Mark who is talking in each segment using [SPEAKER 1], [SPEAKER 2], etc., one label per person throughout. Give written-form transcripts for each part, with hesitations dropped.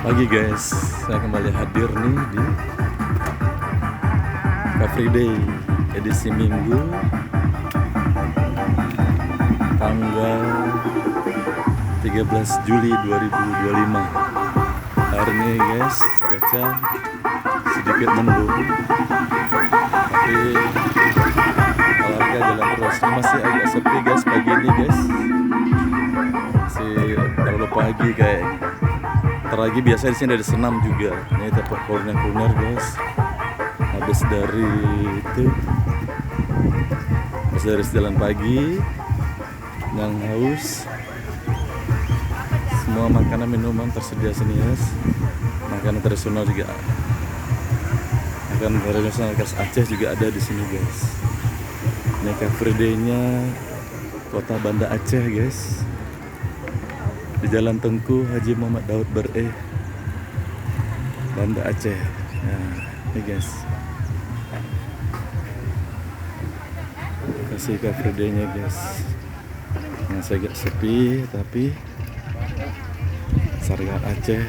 [SPEAKER 1] Pagi guys, saya kembali hadir nih di Car Free Day edisi Minggu tanggal 13 Juli 2025. Hari ini guys, cuaca sedikit mendung, tapi olahraga jalan terus. Ini masih agak sepi guys pagi ini guys, masih terlalu pagi kayaknya. Lagi biasa di sini ada senam juga. Ini tempat kuliner guys. Habis dari jalan pagi yang haus, semua makanan minuman tersedia sini guys. Makanan tradisional juga, makanan tradisional khas Aceh juga ada di sini guys. Ini Car Free Day-nya Kota Banda Aceh guys, di Jalan Tengku Haji Muhammad Daud Ber-E, Banda Aceh. Nah, ini guys, kasih Car Free Day-nya guys. Masih agak sepi, tapi masyarakat Aceh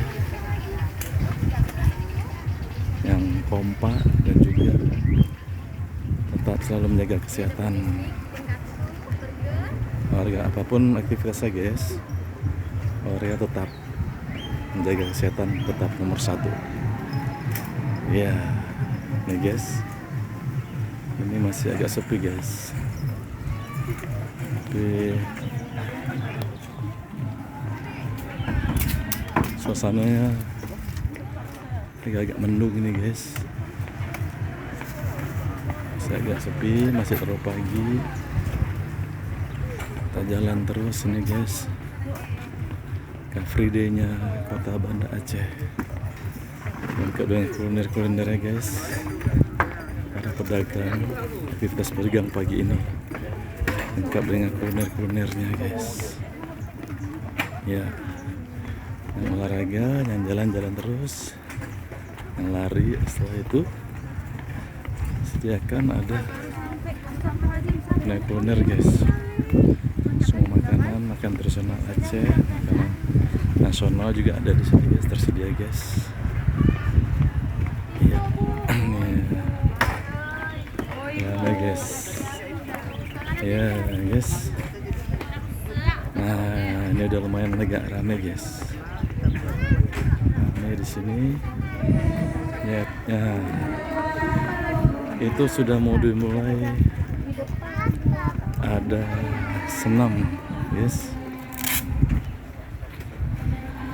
[SPEAKER 1] yang kompak dan juga tetap selalu menjaga kesehatan. Warga apapun aktivitasnya guys, warga tetap menjaga kesehatan, tetap nomor satu. Ya, nih guys, ini masih agak sepi guys, tapi suasananya agak mendung ini guys. Masih agak sepi, masih terlalu pagi. Kita jalan terus ini guys, Car Free Day-nya Kota Banda Aceh. Lengkap dengan kuliner-kulinernya guys, para pedagang, aktivitas berdagang pagi ini lengkap dengan kuliner-kulinernya guys. Ya, yang olahraga, yang jalan-jalan terus, yang lari. Setelah itu sediakan ada kuliner guys. Semua makanan tradisional Aceh, makanan nasional juga ada di sini guys, tersedia guys. Iya, ya guys, ya guys. Nah, ini udah lumayan agak rame guys. Rame di sini. Ya, itu sudah mau dimulai. Ada senam guys,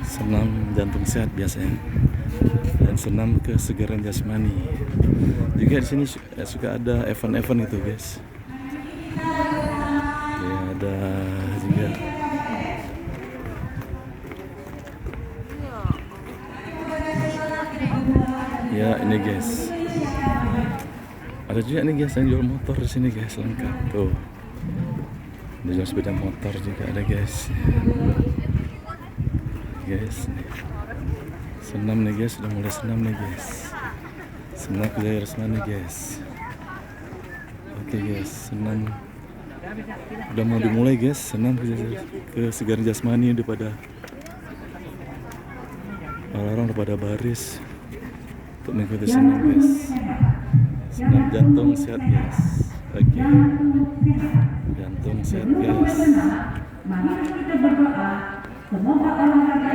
[SPEAKER 1] senam jantung sehat biasanya, dan senam kesegaran jasmani. Juga di sini suka ada event-event itu guys. Ya, ada juga ya ini guys. Ada juga nih guys yang jual motor di sini guys, lengkap tuh. Ada jual sepeda motor juga ada guys. Guys, nih. Senam nih guys, sudah mulai senam nih guys. Senam kesegaran jasmani guys. Oke guys, senam udah mau dimulai guys. Senam kesegaran jasmani udah pada orang-orang udah pada baris untuk mengikuti senam guys. Senam jantung sehat guys. Oke, jantung sehat guys.
[SPEAKER 2] Mari kita berdoa, semoga olahraga